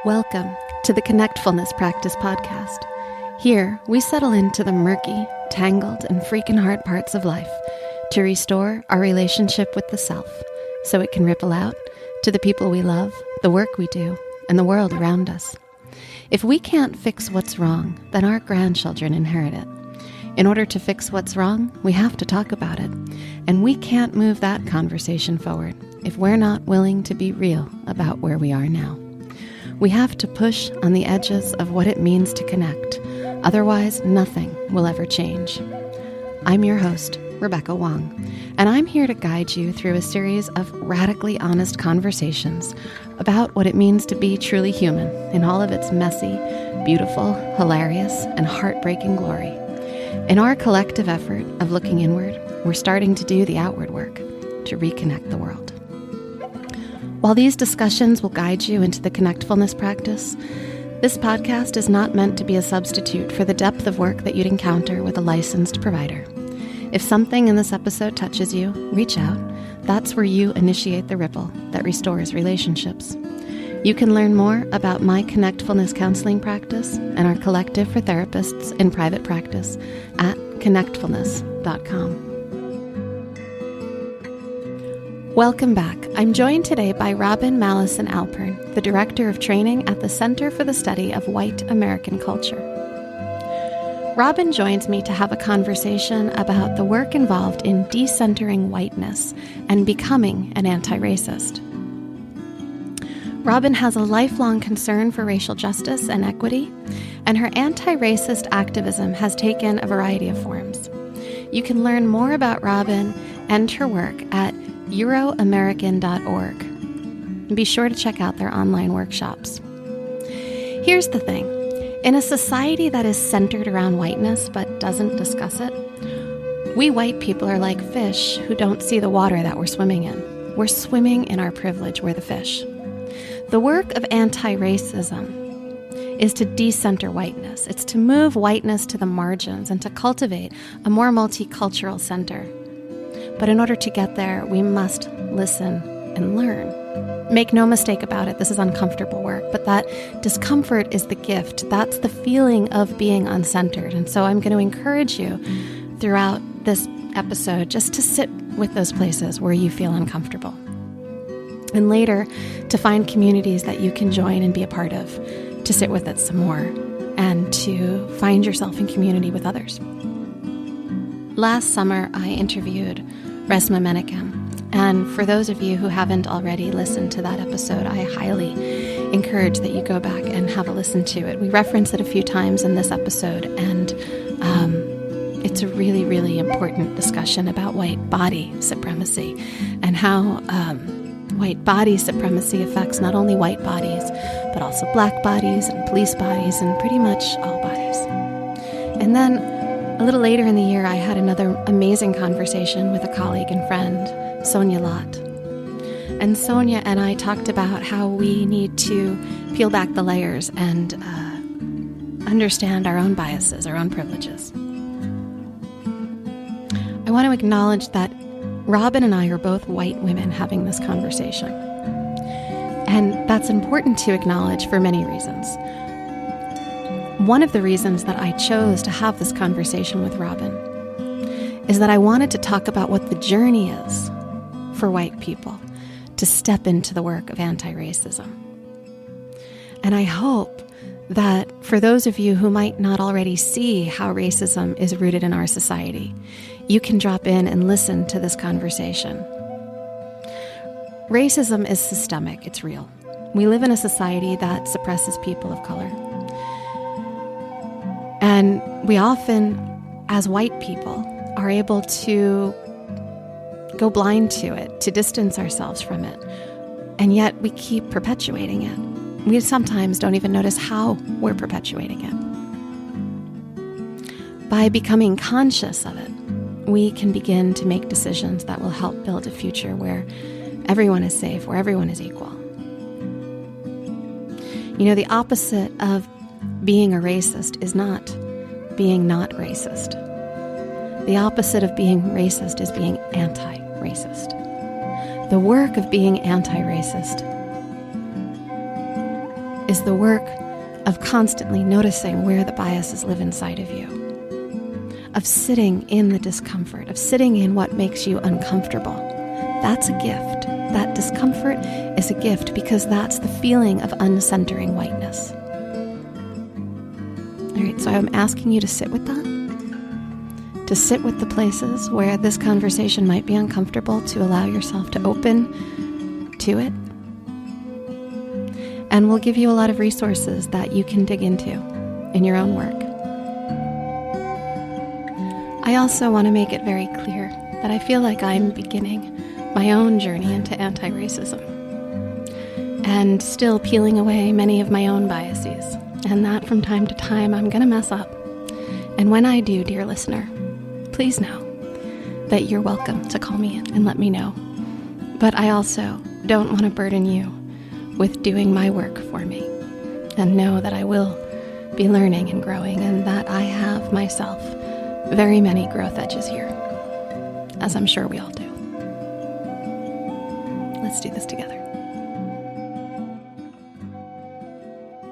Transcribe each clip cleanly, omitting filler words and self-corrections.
Welcome to the Connectfulness Practice podcast. Here, we settle into the murky, tangled, and freaking hard parts of life to restore our relationship with the self so it can ripple out to the people we love, the work we do, and the world around us. If we can't fix what's wrong, then our grandchildren inherit it. In order to fix what's wrong, we have to talk about it, and we can't move that conversation forward if we're not willing to be real about where we are now. We have to push on the edges of what it means to connect. Otherwise, nothing will ever change. I'm your host, Rebecca Wong, and I'm here to guide you through a series of radically honest conversations about what it means to be truly human in all of its messy, beautiful, hilarious, and heartbreaking glory. In our collective effort of looking inward, we're starting to do the outward work to reconnect the world. While these discussions will guide you into the connectfulness practice, this podcast is not meant to be a substitute for the depth of work that you'd encounter with a licensed provider. If something in this episode touches you, reach out. That's where you initiate the ripple that restores relationships. You can learn more about my connectfulness counseling practice and our collective for therapists in private practice at connectfulness.com. Welcome back. I'm joined today by Mallison Alpern, the Director of Training at the Center for the Study of White American Culture. Robin joins me to have a conversation about the work involved in decentering whiteness and becoming an anti-racist. Robin has a lifelong concern for racial justice and equity, and her anti-racist activism has taken a variety of forms. You can learn more about Robin and her work at euroamerican.org. And be sure to check out their online workshops. Here's the thing. In a society that is centered around whiteness but doesn't discuss it, we white people are like fish who don't see the water that we're swimming in. We're swimming in our privilege, we're the fish. The work of anti-racism is to decenter whiteness. It's to move whiteness to the margins and to cultivate a more multicultural center. But in order to get there, we must listen and learn. Make no mistake about it, this is uncomfortable work, but that discomfort is the gift. That's the feeling of being uncentered. And so I'm going to encourage you throughout this episode just to sit with those places where you feel uncomfortable. And later, to find communities that you can join and be a part of, to sit with it some more, and to find yourself in community with others. Last summer, I interviewed Resmaa Menakem, and for those of you who haven't already listened to that episode, I highly encourage that you go back and have a listen to it. We reference it a few times in this episode, and it's a really, really important discussion about white body supremacy and how white body supremacy affects not only white bodies, but also black bodies and police bodies and pretty much all bodies. And then a little later in the year, I had another amazing conversation with a colleague and friend, Sonia Lott. And Sonia and I talked about how we need to peel back the layers and understand our own biases, our own privileges. I want to acknowledge that Robin and I are both white women having this conversation. And that's important to acknowledge for many reasons. One of the reasons that I chose to have this conversation with Robin is that I wanted to talk about what the journey is for white people to step into the work of anti-racism. And I hope that for those of you who might not already see how racism is rooted in our society, you can drop in and listen to this conversation. Racism is systemic, it's real. We live in a society that suppresses people of color. And we often, as white people, are able to go blind to it, to distance ourselves from it. And yet we keep perpetuating it. We sometimes don't even notice how we're perpetuating it. By becoming conscious of it, we can begin to make decisions that will help build a future where everyone is safe, where everyone is equal. You know, the opposite of being a racist is not being not racist. The opposite of being racist is being anti-racist. The work of being anti-racist is the work of constantly noticing where the biases live inside of you, of sitting in the discomfort, of sitting in what makes you uncomfortable. That's a gift. That discomfort is a gift because that's the feeling of uncentering whiteness. All right, so I'm asking you to sit with that, to sit with the places where this conversation might be uncomfortable, to allow yourself to open to it. And we'll give you a lot of resources that you can dig into in your own work. I also want to make it very clear that I feel like I'm beginning my own journey into anti-racism and still peeling away many of my own biases, and that from time to time I'm going to mess up. And when I do, dear listener, please know that you're welcome to call me in and let me know. But I also don't want to burden you with doing my work for me, and know that I will be learning and growing, and that I have myself very many growth edges here, as I'm sure we all do. Let's do this together.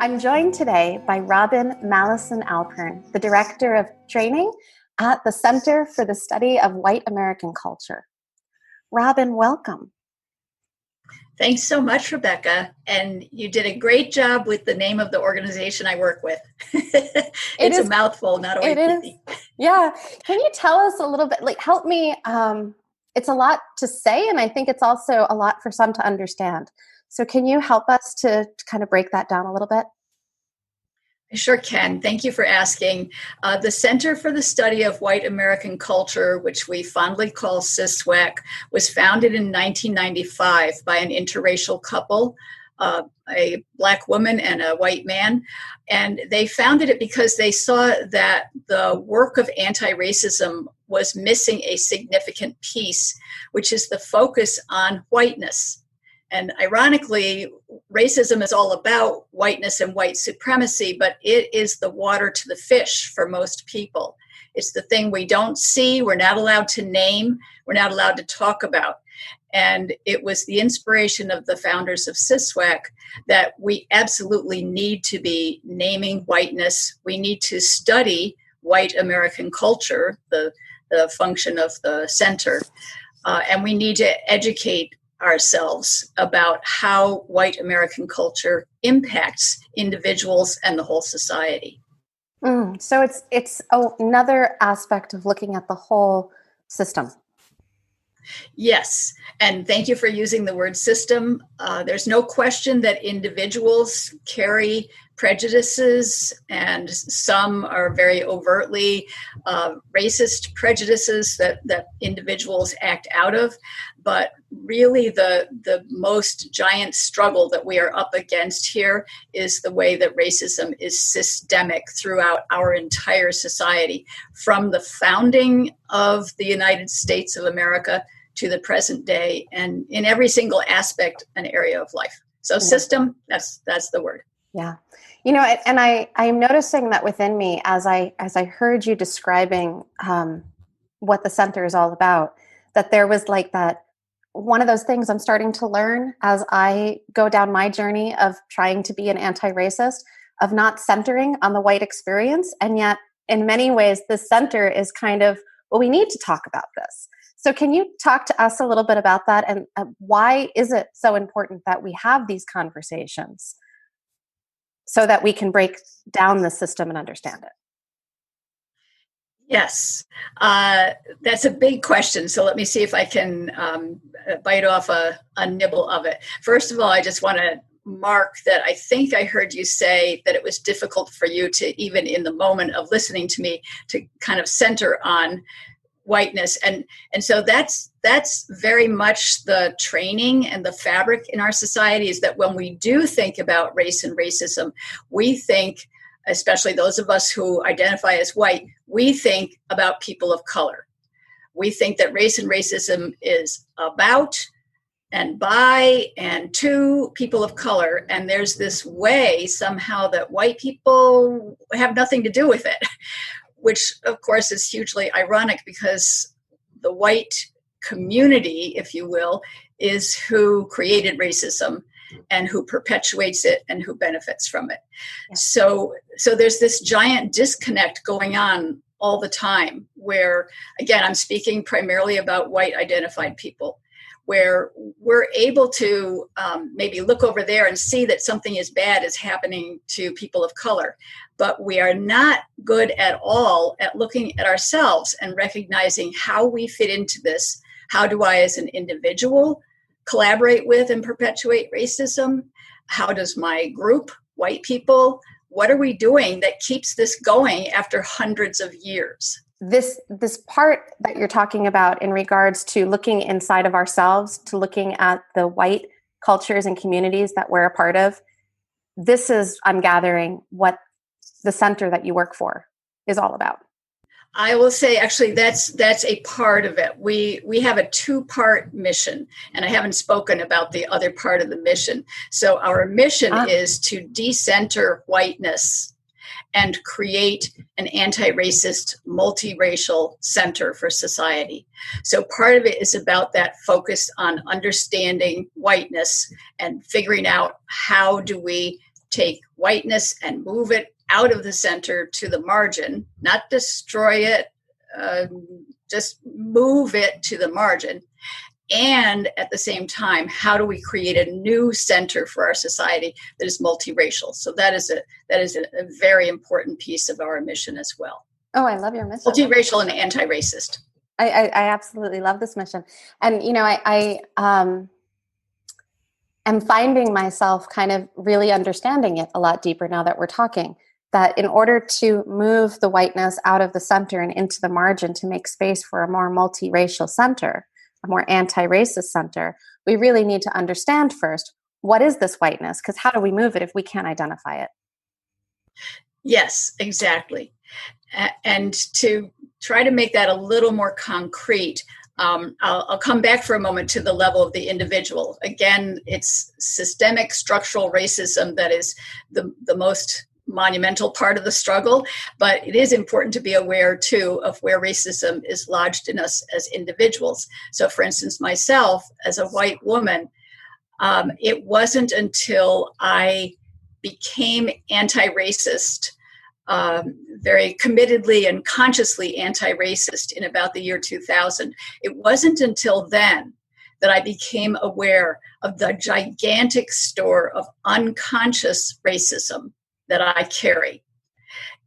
I'm joined today by Robin Mallison Alpern, the Director of Training at the Center for the Study of White American Culture. Robin, welcome. Thanks so much, Rebecca. And you did a great job with the name of the organization I work with. It's a mouthful, not always easy. Yeah. Can you tell us a little bit, help me? It's a lot to say, and I think it's also a lot for some to understand. So can you help us to kind of break that down a little bit? I sure can. Thank you for asking. The Center for the Study of White American Culture, which we fondly call CSWAC, was founded in 1995 by an interracial couple, a Black woman and a white man. And they founded it because they saw that the work of anti-racism was missing a significant piece, which is the focus on whiteness. And ironically, racism is all about whiteness and white supremacy, but it is the water to the fish for most people. It's the thing we don't see, we're not allowed to name, we're not allowed to talk about. And it was the inspiration of the founders of CSWAC that we absolutely need to be naming whiteness. We need to study white American culture, the function of the center, and we need to educate ourselves about how white American culture impacts individuals and the whole society. So it's another aspect of looking at the whole system. Yes, and thank you for using the word system. There's no question that individuals carry prejudices, and some are very overtly racist prejudices that individuals act out of. But really the most giant struggle that we are up against here is the way that racism is systemic throughout our entire society, from the founding of the United States of America to the present day, and in every single aspect and area of life. So system, that's the word. Yeah. You know, and I'm noticing that within me as I heard you describing what the center is all about, that there was that one of those things I'm starting to learn as I go down my journey of trying to be an anti-racist, of not centering on the white experience. And yet in many ways, the center is kind of, well, we need to talk about this. So can you talk to us a little bit about that, and why is it so important that we have these conversations so that we can break down the system and understand it? Yes, that's a big question. So let me see if I can bite off a nibble of it. First of all, I just want to mark that I think I heard you say that it was difficult for you to, even in the moment of listening to me, to kind of center on whiteness. And so that's very much the training and the fabric in our society, is that when we do think about race and racism, we think, especially those of us who identify as white, we think about people of color. We think that race and racism is about and by and to people of color. And there's this way somehow that white people have nothing to do with it, which of course is hugely ironic, because the white community, if you will, is who created racism. and who perpetuates it and who benefits from it. Yeah. So there's this giant disconnect going on all the time where, again, I'm speaking primarily about white identified people, where we're able to maybe look over there and see that something is bad is happening to people of color. But we are not good at all at looking at ourselves and recognizing how we fit into this. How do I, as an individual, collaborate with and perpetuate racism? How does my group, white people, what are we doing that keeps this going after hundreds of years? This part that you're talking about in regards to looking inside of ourselves, to looking at the white cultures and communities that we're a part of, this is, I'm gathering, what the center that you work for is all about. I will say, actually, that's a part of it. We have a 2-part mission, and I haven't spoken about the other part of the mission. So our mission is to decenter whiteness and create an anti-racist, multiracial center for society. So part of it is about that focus on understanding whiteness and figuring out how do we take whiteness and move it out of the center to the margin, not destroy it, just move it to the margin. And at the same time, how do we create a new center for our society that is multiracial? So that is a very important piece of our mission as well. Oh, I love your mission. Multiracial and anti-racist. I absolutely love this mission. And, you know, I am finding myself kind of really understanding it a lot deeper now that we're talking, that in order to move the whiteness out of the center and into the margin to make space for a more multiracial center, a more anti-racist center, we really need to understand first, what is this whiteness? Because how do we move it if we can't identify it? Yes, exactly. And to try to make that a little more concrete, I'll come back for a moment to the level of the individual. Again, it's systemic structural racism that is the most monumental part of the struggle, but it is important to be aware too of where racism is lodged in us as individuals. So for instance, myself as a white woman, it wasn't until I became anti-racist, very committedly and consciously anti-racist in about the year 2000. It wasn't until then that I became aware of the gigantic store of unconscious racism that I carry.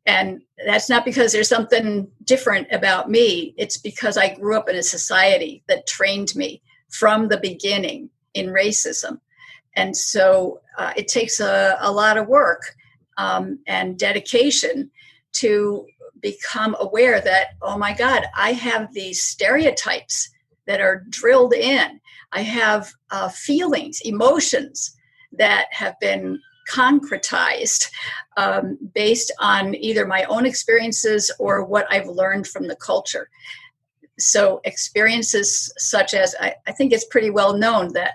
And that's not because there's something different about me. It's because I grew up in a society that trained me from the beginning in racism. And so it takes a lot of work and dedication to become aware that, oh my God, I have these stereotypes that are drilled in. I have feelings, emotions that have been concretized based on either my own experiences or what I've learned from the culture. So experiences such as, I think it's pretty well known that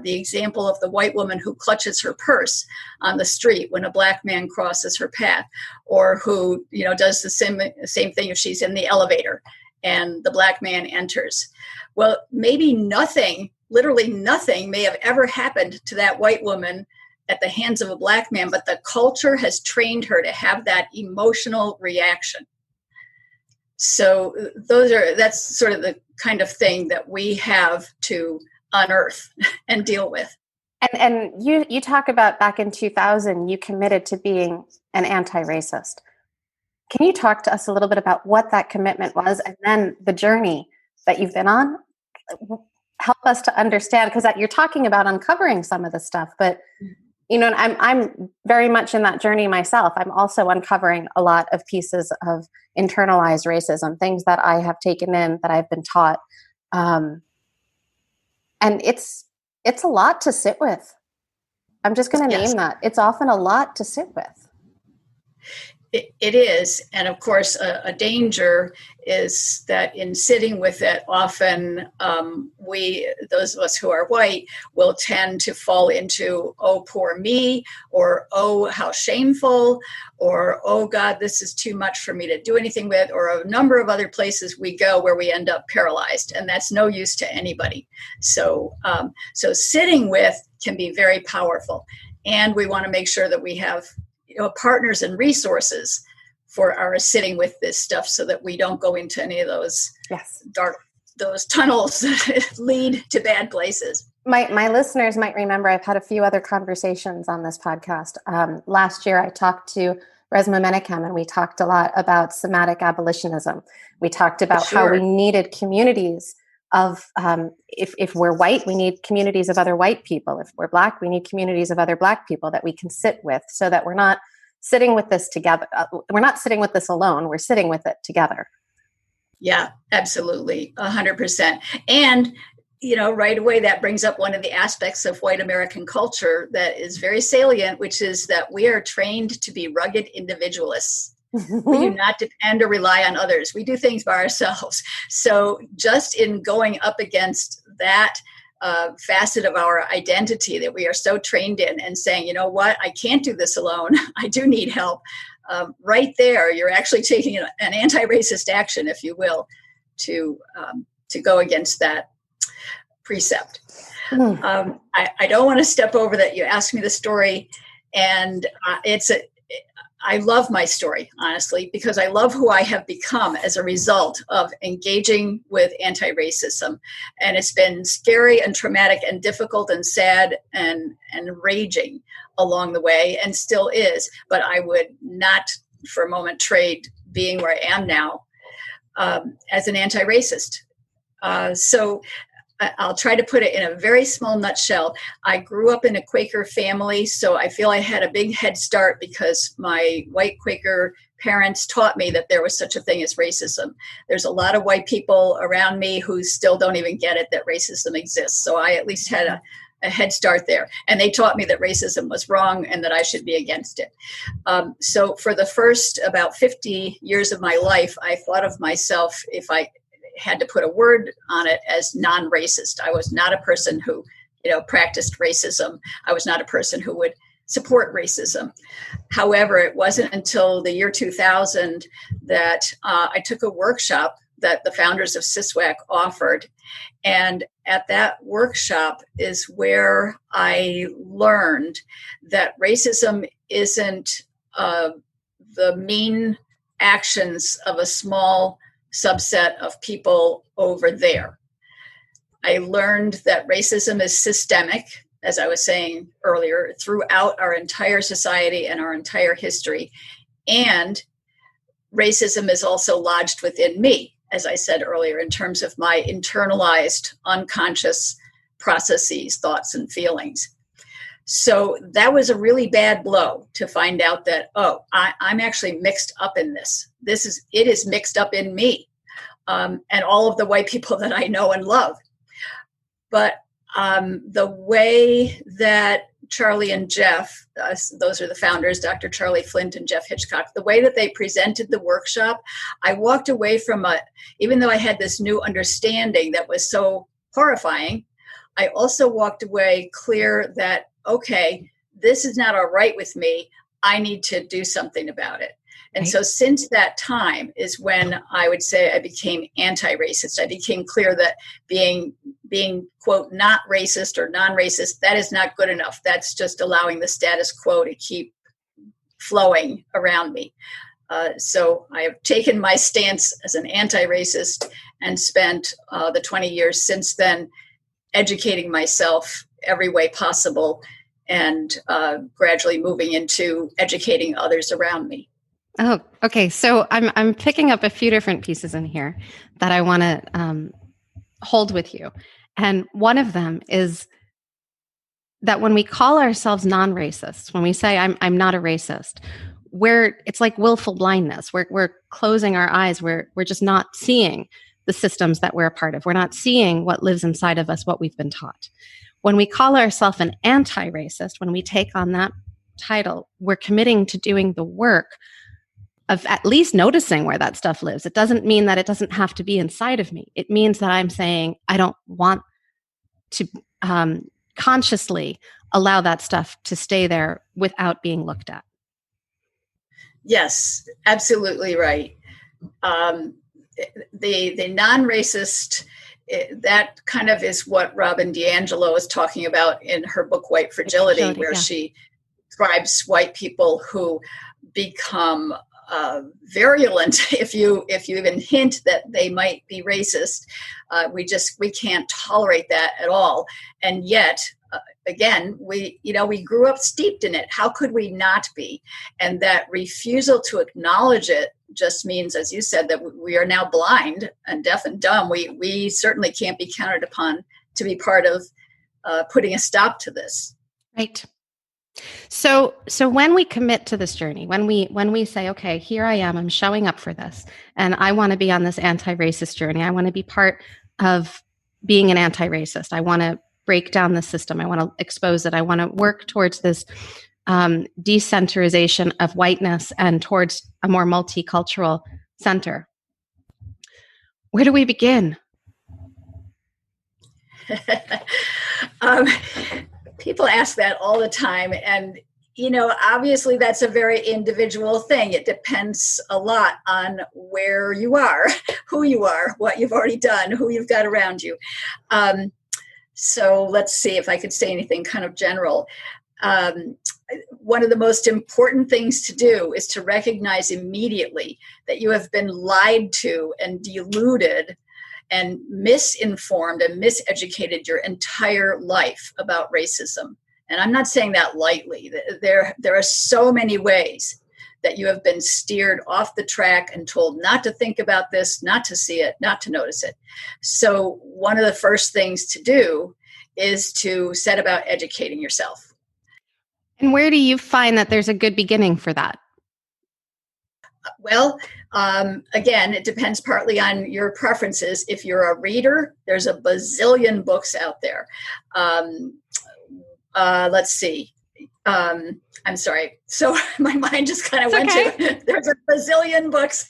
the example of the white woman who clutches her purse on the street when a black man crosses her path, or who, you know, does the same thing if she's in the elevator and the black man enters. Well, maybe nothing, literally nothing may have ever happened to that white woman at the hands of a black man, but the culture has trained her to have that emotional reaction. So that's sort of the kind of thing that we have to unearth and deal with. And you talk about back in 2000, you committed to being an anti-racist. Can you talk to us a little bit about what that commitment was and then the journey that you've been on? Help us to understand, because you're talking about uncovering some of this stuff, but you know, I'm very much in that journey myself. I'm also uncovering a lot of pieces of internalized racism, things that I have taken in, that I've been taught. And it's a lot to sit with. I'm just going to name that. It's often a lot to sit with. It is. And of course, a danger is that in sitting with it, often those of us who are white, will tend to fall into, oh, poor me, or oh, how shameful, or oh, God, this is too much for me to do anything with, or a number of other places we go where we end up paralyzed. And that's no use to anybody. So sitting with can be very powerful. And we want to make sure that we have partners and resources for our sitting with this stuff, so that we don't go into any of those those tunnels that lead to bad places. My listeners might remember I've had a few other conversations on this podcast. Last year, I talked to Resmaa Menakem, and we talked a lot about somatic abolitionism. We talked about how we needed communities of, if we're white, we need communities of other white people. If we're Black, we need communities of other Black people that we can sit with, so that we're not sitting with this together. We're not sitting with this alone. We're sitting with it together. Yeah, absolutely. 100%. And, right away, that brings up one of the aspects of white American culture that is very salient, which is that we are trained to be rugged individualists. We do not depend or rely on others. We do things by ourselves. So just in going up against that facet of our identity that we are so trained in, and saying, you know what, I can't do this alone. I do need help. Right there, you're actually taking an anti-racist action, if you will, to go against that precept. I don't want to step over that. You asked me the story, and I love my story, honestly, because I love who I have become as a result of engaging with anti-racism. And it's been scary and traumatic and difficult and sad and raging along the way, and still is. But I would not for a moment trade being where I am now as an anti-racist. So I'll try to put it in a very small nutshell. I grew up in a Quaker family, so I feel I had a big head start because my white Quaker parents taught me that there was such a thing as racism. There's a lot of white people around me who still don't even get it that racism exists. So I at least had a head start there. And they taught me that racism was wrong and that I should be against it. So for the first about 50 years of my life, I thought of myself, if I had to put a word on it, as non-racist. I was not a person who, practiced racism. I was not a person who would support racism. However, it wasn't until the year 2000 that I took a workshop that the founders of CSWAC offered. And at that workshop is where I learned that racism isn't the mean actions of a small subset of people over there. I learned that racism is systemic, as I was saying earlier, throughout our entire society and our entire history. And racism is also lodged within me, as I said earlier, in terms of my internalized, unconscious processes, thoughts, and feelings. So that was a really bad blow to find out that, I'm actually mixed up in this. It is mixed up in me and all of the white people that I know and love. But the way that Charlie and Jeff, those are the founders, Dr. Charlie Flint and Jeff Hitchcock, the way that they presented the workshop, I walked away from even though I had this new understanding that was so horrifying, I also walked away clear that, okay, this is not all right with me. I need to do something about it. And so since that time is when I would say I became anti-racist. I became clear that being quote, not racist or non-racist, that is not good enough. That's just allowing the status quo to keep flowing around me. So I have taken my stance as an anti-racist and spent the 20 years since then educating myself every way possible and gradually moving into educating others around me. Oh, okay. So I'm picking up a few different pieces in here that I want to hold with you. And one of them is that when we call ourselves non-racist, when we say I'm not a racist, it's like willful blindness. We're closing our eyes. We're just not seeing the systems that we're a part of. We're not seeing what lives inside of us, what we've been taught. When we call ourselves an anti-racist, when we take on that title, we're committing to doing the work at least noticing where that stuff lives. It doesn't mean that it doesn't have to be inside of me. It means that I'm saying I don't want to consciously allow that stuff to stay there without being looked at. Yes, absolutely right. The non-racist, that kind of is what Robin DiAngelo is talking about in her book White Fragility, where she describes white people who become virulent if you even hint that they might be racist. We can't tolerate that at all. And yet, again, we grew up steeped in it. How could we not be? And that refusal to acknowledge it just means, as you said, that we are now blind and deaf and dumb. We certainly can't be counted upon to be part of putting a stop to this. Right. So when we commit to this journey, when we say, okay, here I am, I'm showing up for this, and I want to be on this anti-racist journey. I want to be part of being an anti-racist. I want to break down the system. I want to expose it. I want to work towards this decentralization of whiteness and towards a more multicultural center. Where do we begin? People ask that all the time. And, obviously that's a very individual thing. It depends a lot on where you are, who you are, what you've already done, who you've got around you. So let's see if I could say anything kind of general. One of the most important things to do is to recognize immediately that you have been lied to and deluded and misinformed and miseducated your entire life about racism. And I'm not saying that lightly. There are so many ways that you have been steered off the track and told not to think about this, not to see it, not to notice it. So one of the first things to do is to set about educating yourself. And where do you find that there's a good beginning for that? Well, again, it depends partly on your preferences. If you're a reader, there's a bazillion books out there. Let's see. I'm sorry. So my mind just kind of went to, there's a bazillion books.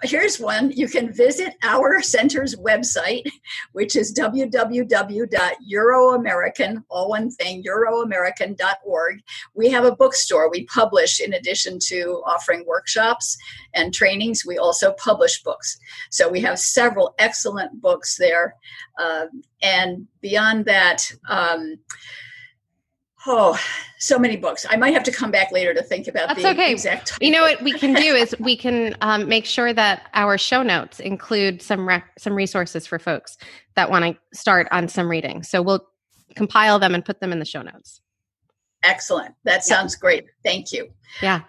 Here's one. You can visit our center's website, which is www.euroamerican, all one thing, euroamerican.org. We have a bookstore. We publish, in addition to offering workshops and trainings, we also publish books. So we have several excellent books there. And beyond that, so many books. I might have to come back later to think about exact title. You know what we can do is we can make sure that our show notes include some resources for folks that want to start on some reading. So we'll compile them and put them in the show notes. Excellent. That sounds great. Thank you. Yeah.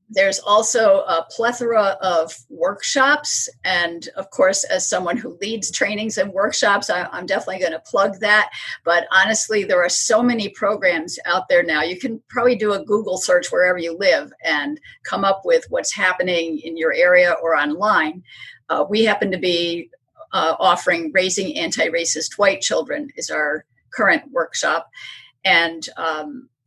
There's also a plethora of workshops. And of course, as someone who leads trainings and workshops, I'm definitely going to plug that. But honestly, there are so many programs out there now. You can probably do a Google search wherever you live and come up with what's happening in your area or online. We happen to be offering Raising Anti-Racist White Children is our current workshop. And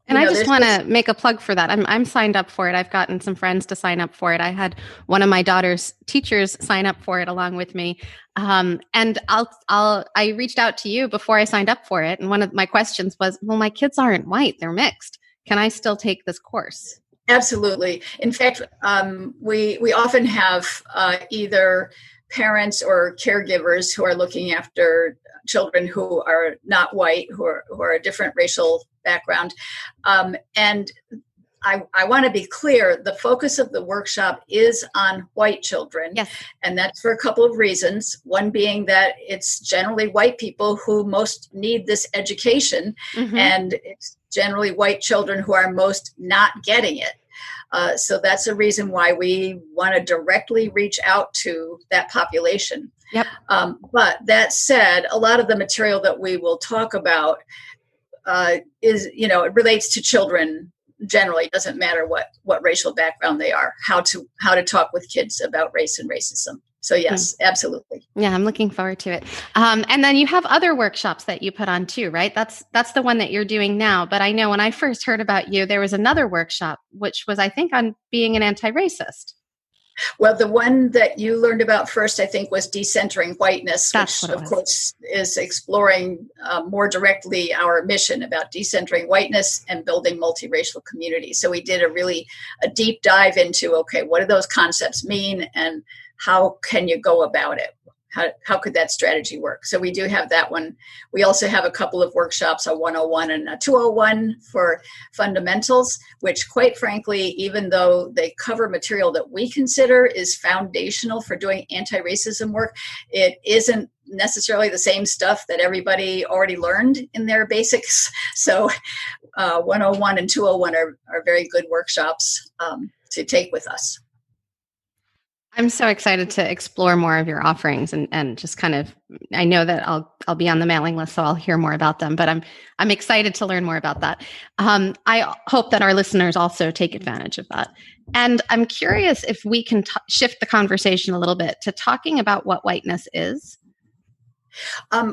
I just want to make a plug for that. I'm signed up for it. I've gotten some friends to sign up for it. I had one of my daughter's teachers sign up for it along with me. And I reached out to you before I signed up for it. And one of my questions was, well, my kids aren't white, they're mixed. Can I still take this course? Absolutely. In fact, we often have either parents or caregivers who are looking after children who are not white, who are a different racial background. And I want to be clear, the focus of the workshop is on white children. Yes. And that's for a couple of reasons. One being that it's generally white people who most need this education. Mm-hmm. And it's generally white children who are most not getting it. So that's a reason why we want to directly reach out to that population. Yep. But that said, a lot of the material that we will talk about is, it relates to children generally. It doesn't matter what racial background they are, how to talk with kids about race and racism. So yes, absolutely. Yeah, I'm looking forward to it. And then you have other workshops that you put on too, right? That's the one that you're doing now. But I know when I first heard about you, there was another workshop, which was, I think, on being an anti-racist. Well, the one that you learned about first, I think, was decentering whiteness, That's which, what it of was. course, is exploring more directly our mission about decentering whiteness and building multiracial communities. So we did a deep dive into, okay, what do those concepts mean and how can you go about it? How could that strategy work? So we do have that one. We also have a couple of workshops, a 101 and a 201 for fundamentals, which quite frankly, even though they cover material that we consider is foundational for doing anti-racism work, it isn't necessarily the same stuff that everybody already learned in their basics. So 101 and 201 are very good workshops to take with us. I'm so excited to explore more of your offerings and just kind of, I know that I'll be on the mailing list, so I'll hear more about them, but I'm excited to learn more about that. I hope that our listeners also take advantage of that. And I'm curious if we can shift the conversation a little bit to talking about what whiteness is.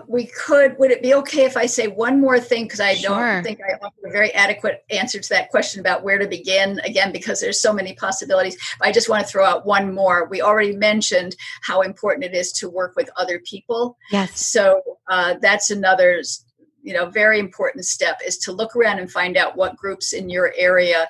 We could, would it be okay if I say one more thing? Because I Sure. don't think I offered a very adequate answer to that question about where to begin, again, because there's so many possibilities. I just want to throw out one more. We already mentioned how important it is to work with other people. Yes. So that's another, very important step, is to look around and find out what groups in your area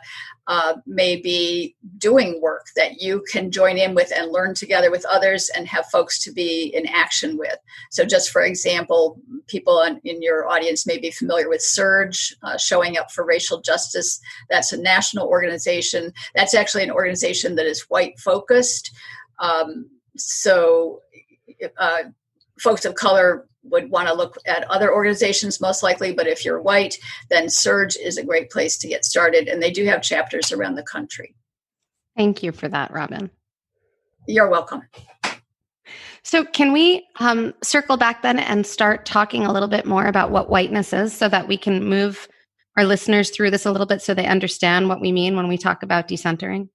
may be doing work that you can join in with and learn together with others and have folks to be in action with. So just for example, people in your audience may be familiar with SURGE, Showing Up for Racial Justice. That's a national organization. That's actually an organization that is white focused. So folks of color would want to look at other organizations most likely, but if you're white, then SURGE is a great place to get started, and they do have chapters around the country. Thank you for that, Robin. You're welcome. So can we circle back then and start talking a little bit more about what whiteness is so that we can move our listeners through this a little bit so they understand what we mean when we talk about decentering?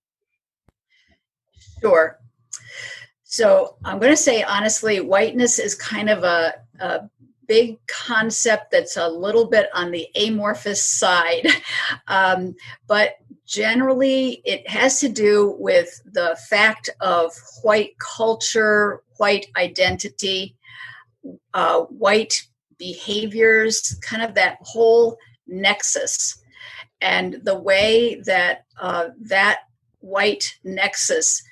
Sure. So I'm going to say, honestly, whiteness is kind of a big concept that's a little bit on the amorphous side. But generally, it has to do with the fact of white culture, white identity, white behaviors, kind of that whole nexus. And the way that that white nexus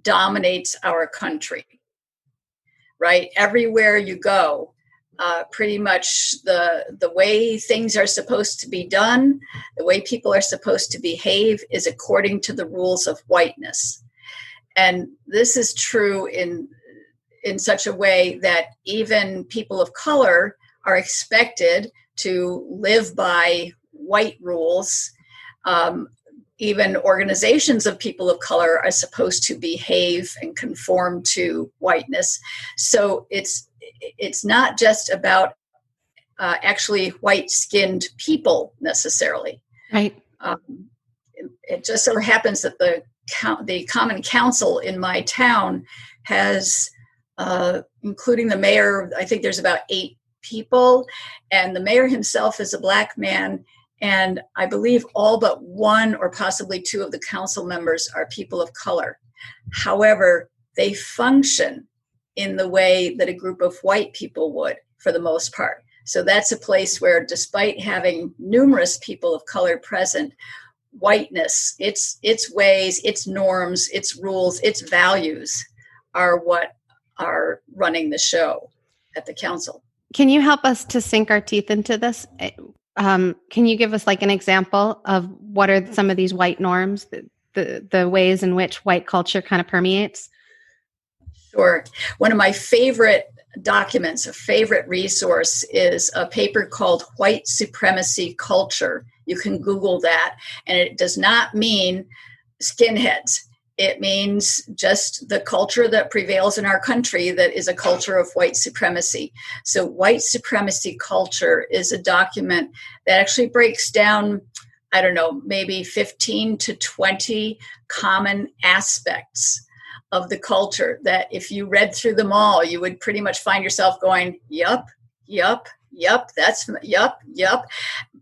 dominates our country, right? Everywhere you go, pretty much the way things are supposed to be done, the way people are supposed to behave is according to the rules of whiteness. And this is true in such a way that even people of color are expected to live by white rules. Even organizations of people of color are supposed to behave and conform to whiteness. So it's not just about actually white-skinned people necessarily. Right. It just so happens that the Common Council in my town has, including the mayor, I think there's about 8 people, and the mayor himself is a Black man. And I believe all but 1 or possibly 2 of the council members are people of color. However, they function in the way that a group of white people would, for the most part. So that's a place where, despite having numerous people of color present, whiteness, its ways, its norms, its rules, its values are what are running the show at the council. Can you help us to sink our teeth into this? Can you give us like an example of what are some of these white norms, the ways in which white culture kind of permeates? Sure. One of my favorite documents, a favorite resource, is a paper called White Supremacy Culture. You can Google that. And it does not mean skinheads. It means just the culture that prevails in our country that is a culture of white supremacy. So white supremacy culture is a document that actually breaks down, maybe 15 to 20 common aspects of the culture that if you read through them all, you would pretty much find yourself going, yup, yup, yup, that's yup, yup.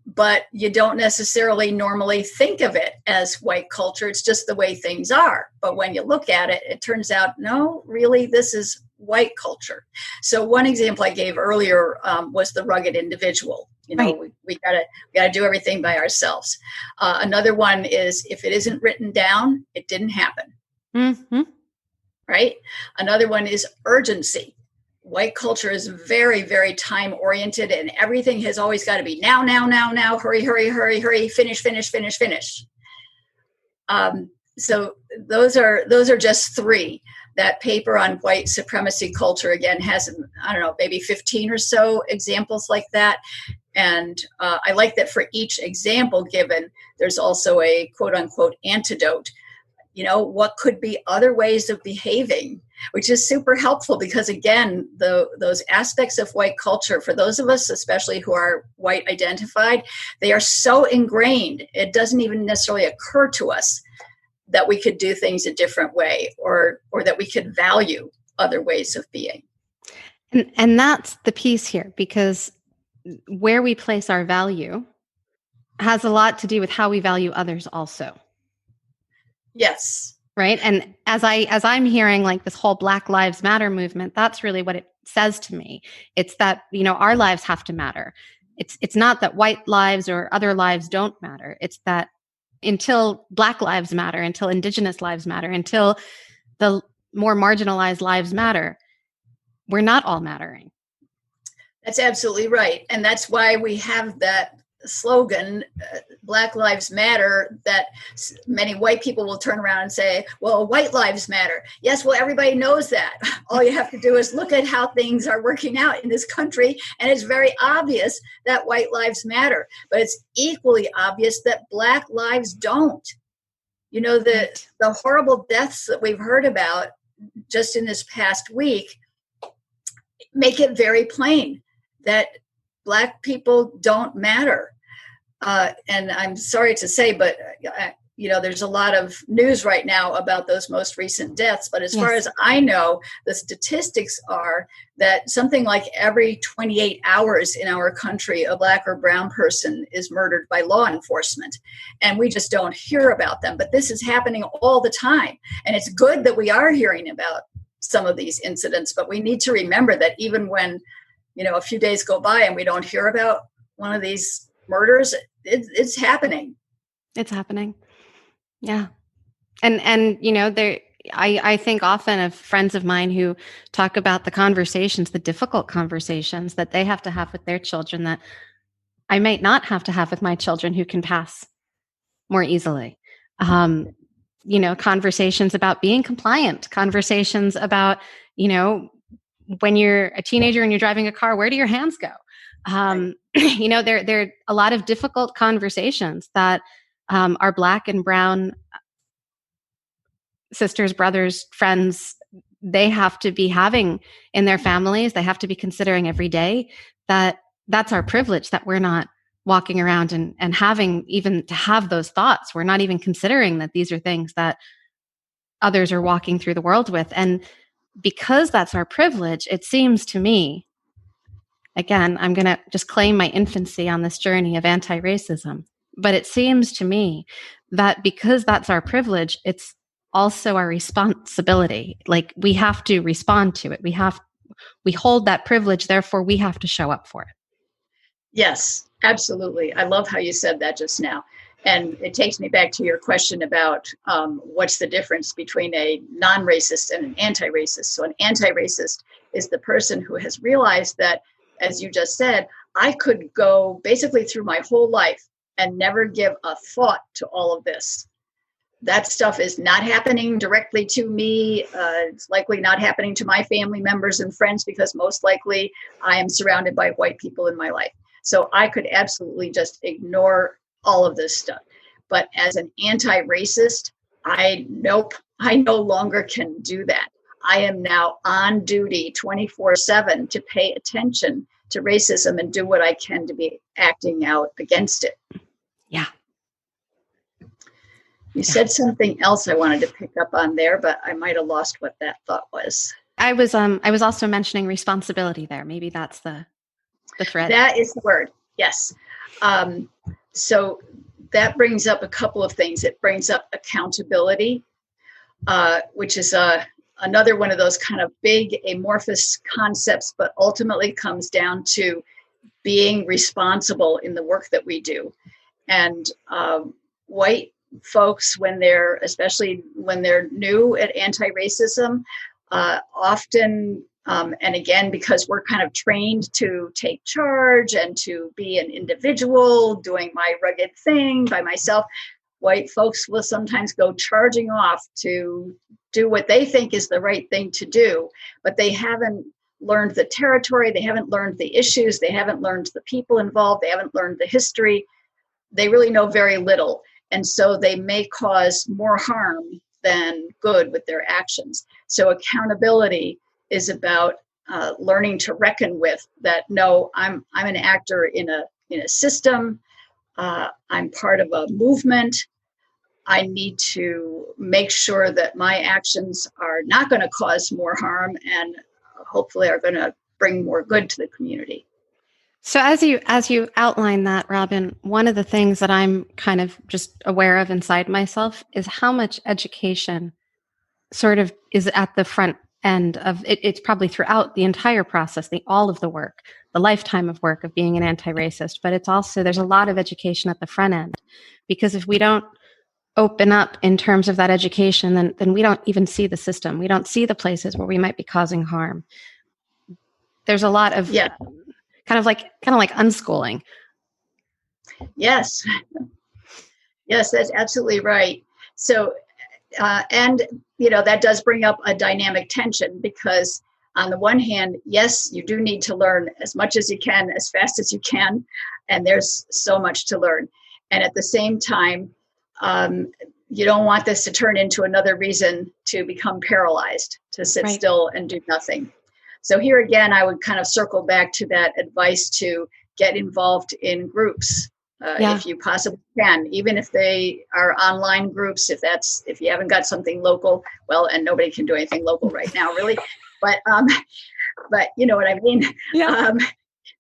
But you don't necessarily normally think of it as white culture. It's just the way things are. But when you look at it, it turns out, no, really, this is white culture. So one example I gave earlier was the rugged individual. You know, right. we gotta do everything by ourselves. Another one is if it isn't written down, it didn't happen. Mm-hmm. Right? Another one is urgency. White culture is very, very time oriented, and everything has always got to be now, now, now, now, hurry, hurry, hurry, hurry, finish, finish, finish, finish. So those are just three. That paper on white supremacy culture, again, has, I don't know, maybe 15 or so examples like that. And I like that for each example given, there's also a quote unquote antidote. You know, what could be other ways of behaving, which is super helpful because, again, those aspects of white culture, for those of us, especially who are white identified, they are so ingrained, it doesn't even necessarily occur to us that we could do things a different way or that we could value other ways of being. And that's the piece here, because where we place our value has a lot to do with how we value others also. Yes. Right. And as I'm hearing like this whole Black Lives Matter movement, that's really what it says to me. It's that, you know, our lives have to matter. It's not that white lives or other lives don't matter. It's that until Black lives matter, until Indigenous lives matter, until the more marginalized lives matter, we're not all mattering. That's absolutely right. And that's why we have that slogan, Black Lives Matter, that many white people will turn around and say, well, white lives matter. Yes, well, everybody knows that. All you have to do is look at how things are working out in this country, and it's very obvious that white lives matter. But it's equally obvious that Black lives don't. You know, the horrible deaths that we've heard about just in this past week make it very plain that Black people don't matter. And I'm sorry to say, but, you know, there's a lot of news right now about those most recent deaths. But as far as I know, the statistics are that something like every 28 hours in our country, a Black or brown person is murdered by law enforcement. And we just don't hear about them. But this is happening all the time. And it's good that we are hearing about some of these incidents. But we need to remember that even when, you know, a few days go by and we don't hear about one of these murders, it's happening. It's happening. Yeah. And you know, I think often of friends of mine who talk about the conversations, the difficult conversations that they have to have with their children that I might not have to have with my children who can pass more easily. You know, conversations about being compliant, conversations about, you know, when you're a teenager and you're driving a car, where do your hands go? You know, there are a lot of difficult conversations that our Black and brown sisters, brothers, friends, they have to be having in their families. They have to be considering every day that that's our privilege, that we're not walking around and having even to have those thoughts. We're not even considering that these are things that others are walking through the world with. And because that's our privilege, it seems to me, again, I'm going to just claim my infancy on this journey of anti-racism, but it seems to me that because that's our privilege, it's also our responsibility. Like we have to respond to it. We hold that privilege, therefore we have to show up for it. Yes, absolutely. I love how you said that just now. And it takes me back to your question about what's the difference between a non-racist and an anti-racist. So an anti-racist is the person who has realized that, as you just said, I could go basically through my whole life and never give a thought to all of this. That stuff is not happening directly to me. It's likely not happening to my family members and friends because most likely I am surrounded by white people in my life. So I could absolutely just ignore all of this stuff. But as an anti-racist, I no longer can do that. I am now on duty 24/7 to pay attention to racism and do what I can to be acting out against it. Yeah. You said something else I wanted to pick up on there, but I might have lost what that thought was. I was also mentioning responsibility there. Maybe that's the thread. That is the word. Yes. So that brings up a couple of things. It brings up accountability, which is another one of those kind of big amorphous concepts, but ultimately comes down to being responsible in the work that we do. And white folks, especially when they're new at anti-racism, often, and again, because we're kind of trained to take charge and to be an individual doing my rugged thing by myself, white folks will sometimes go charging off to do what they think is the right thing to do, but they haven't learned the territory, they haven't learned the issues, they haven't learned the people involved, they haven't learned the history. They really know very little. And so they may cause more harm than good with their actions. So accountability is about learning to reckon with that. No, I'm an actor in a system. I'm part of a movement. I need to make sure that my actions are not going to cause more harm and hopefully are going to bring more good to the community. So as you outline that, Robin, one of the things that I'm kind of just aware of inside myself is how much education sort of is at the front end of it. It's probably throughout the entire process, all of the work, the lifetime of work of being an anti-racist, but it's also, there's a lot of education at the front end, because if we don't open up in terms of that education, then we don't even see the system. We don't see the places where we might be causing harm. There's a lot of kind of like unschooling. Yes, that's absolutely right. So, and that does bring up a dynamic tension, because on the one hand, yes, you do need to learn as much as you can, as fast as you can, and there's so much to learn. And at the same time, you don't want this to turn into another reason to become paralyzed, to sit still and do nothing. So here again, I would kind of circle back to that advice to get involved in groups if you possibly can, even if they are online groups. If you haven't got something local, well, and nobody can do anything local right now, really, but you know what I mean. Yeah.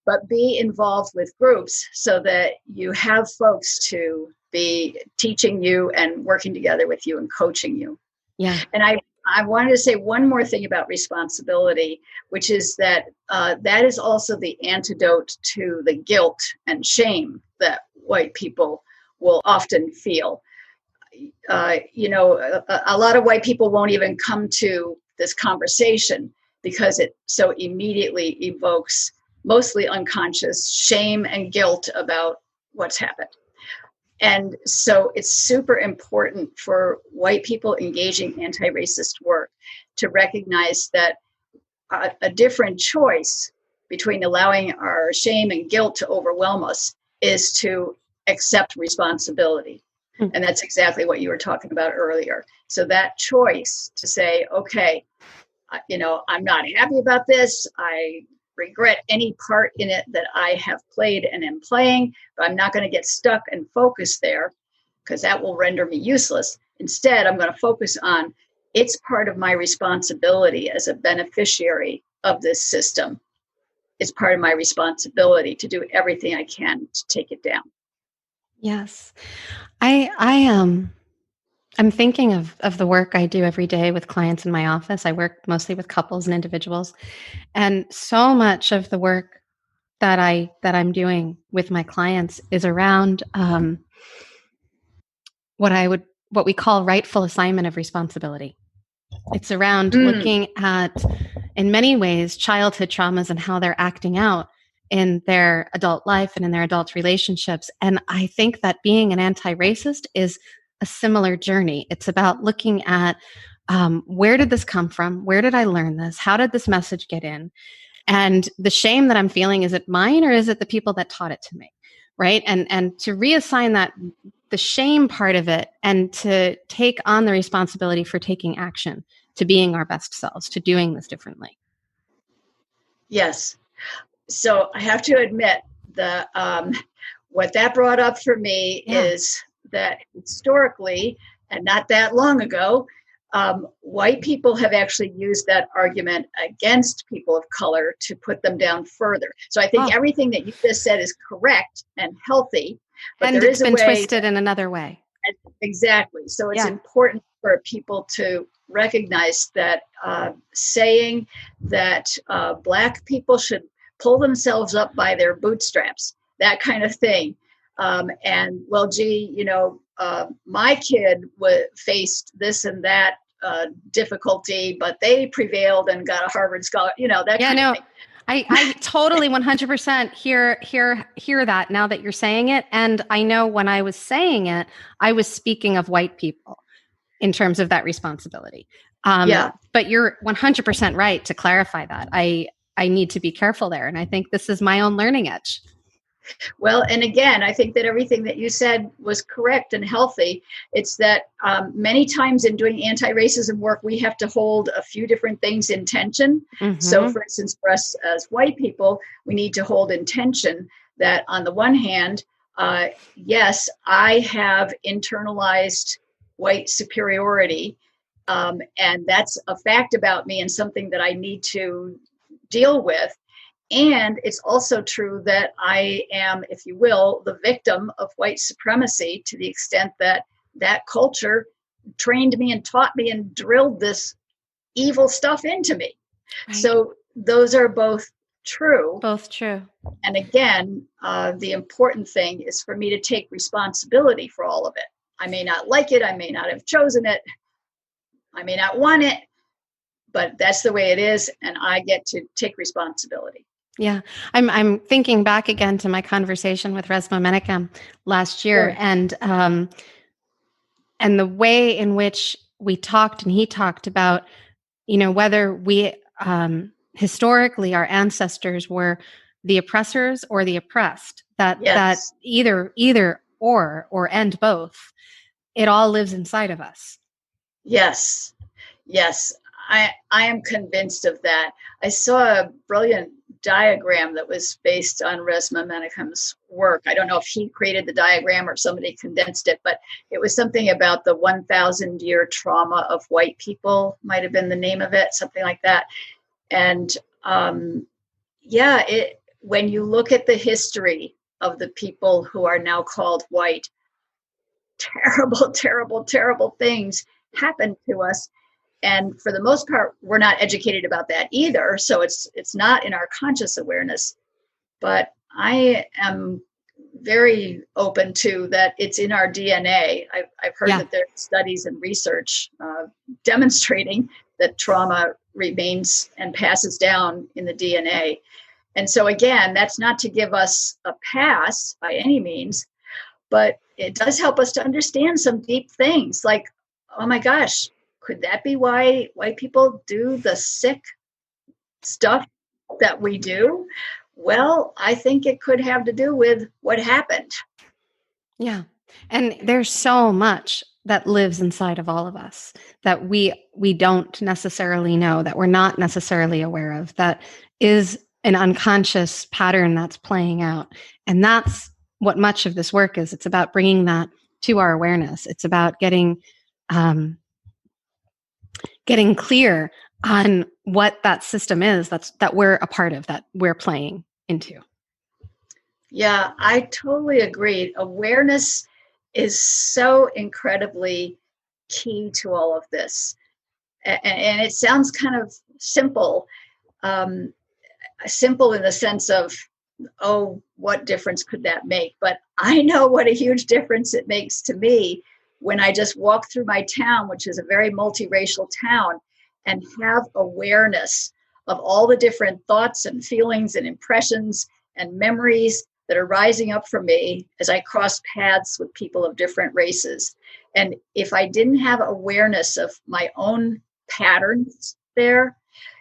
But be involved with groups so that you have folks to be teaching you and working together with you and coaching you. Yeah. And I wanted to say one more thing about responsibility, which is that that is also the antidote to the guilt and shame that white people will often feel. A lot of white people won't even come to this conversation because it so immediately evokes mostly unconscious shame and guilt about what's happened. And so it's super important for white people engaging anti-racist work to recognize that a different choice between allowing our shame and guilt to overwhelm us is to accept responsibility. Mm-hmm. And that's exactly what you were talking about earlier. So that choice to say, okay, I'm not happy about this. I regret any part in it that I have played and am playing, but I'm not going to get stuck and focus there because that will render me useless. Instead, I'm going to focus on it's part of my responsibility as a beneficiary of this system. It's part of my responsibility to do everything I can to take it down. Yes. I'm thinking of the work I do every day with clients in my office. I work mostly with couples and individuals. And so much of the work that I'm doing with my clients is around what we call rightful assignment of responsibility. It's around looking at, in many ways, childhood traumas and how they're acting out in their adult life and in their adult relationships. And I think that being an anti-racist is a similar journey. It's about looking at where did this come from? Where did I learn this? How did this message get in? And the shame that I'm feeling, is it mine or is it the people that taught it to me? Right. And to reassign that, the shame part of it, and to take on the responsibility for taking action, to being our best selves, to doing this differently. Yes. So I have to admit what that brought up for me is that historically, and not that long ago, white people have actually used that argument against people of color to put them down further. So I think everything that you just said is correct and healthy, but and there is a way. It's been twisted in another way. Exactly. So it's important for people to recognize that saying that Black people should pull themselves up by their bootstraps, that kind of thing. And, well, gee, my kid faced this and that difficulty, but they prevailed and got a Harvard scholar, that kind of thing. I totally 100% hear that now that you're saying it. And I know when I was saying it, I was speaking of white people in terms of that responsibility. But you're 100% right to clarify that. I need to be careful there. And I think this is my own learning edge. Well, and again, I think that everything that you said was correct and healthy. It's that many times in doing anti-racism work, we have to hold a few different things in tension. Mm-hmm. So, for instance, for us as white people, we need to hold in tension that on the one hand, yes, I have internalized white superiority, and that's a fact about me and something that I need to deal with. And it's also true that I am, if you will, the victim of white supremacy to the extent that that culture trained me and taught me and drilled this evil stuff into me. Right. So those are both true. Both true. And again, the important thing is for me to take responsibility for all of it. I may not like it. I may not have chosen it. I may not want it, but that's the way it is. And I get to take responsibility. Yeah, I'm thinking back again to my conversation with Resmaa Menakem last year, sure. And the way in which we talked and he talked about, whether we historically our ancestors were the oppressors or the oppressed. That either or and both, it all lives inside of us. Yes. I am convinced of that. I saw a brilliant diagram that was based on Resmaa Menakem's work. I don't know if he created the diagram or somebody condensed it, but it was something about the 1,000-year trauma of white people, might have been the name of it, something like that. And when you look at the history of the people who are now called white, terrible, terrible, terrible things happened to us. And for the most part, we're not educated about that either. So it's not in our conscious awareness. But I am very open to that it's in our DNA. I've heard that there are studies and research demonstrating that trauma remains and passes down in the DNA. And so again, that's not to give us a pass by any means, but it does help us to understand some deep things like, oh my gosh, could that be why white people do the sick stuff that we do? Well, I think it could have to do with what happened. Yeah. And there's so much that lives inside of all of us that we don't necessarily know, that we're not necessarily aware of, that is an unconscious pattern that's playing out. And that's what much of this work is. It's about bringing that to our awareness. It's about getting clear on what that system is that we're a part of, that we're playing into. Yeah, I totally agree. Awareness is so incredibly key to all of this. And it sounds kind of simple, simple in the sense of, oh, what difference could that make? But I know what a huge difference it makes to me when I just walk through my town, which is a very multiracial town, and have awareness of all the different thoughts and feelings and impressions and memories that are rising up for me as I cross paths with people of different races. And if I didn't have awareness of my own patterns there,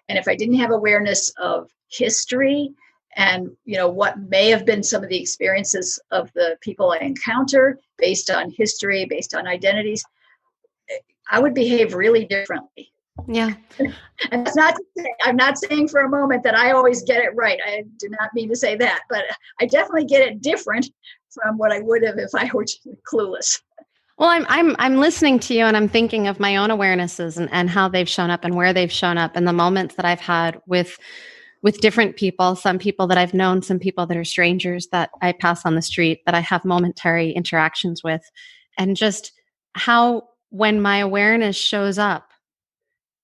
and if I didn't have awareness of history and what may have been some of the experiences of the people I encounter based on history, based on identities, I would behave really differently. Yeah. And it's not to say, I'm not saying for a moment that I always get it right. I do not mean to say that, but I definitely get it different from what I would have if I were clueless. Well, I'm listening to you and I'm thinking of my own awarenesses and how they've shown up and where they've shown up and the moments that I've had with different people, some people that I've known, some people that are strangers that I pass on the street, that I have momentary interactions with, and just how when my awareness shows up,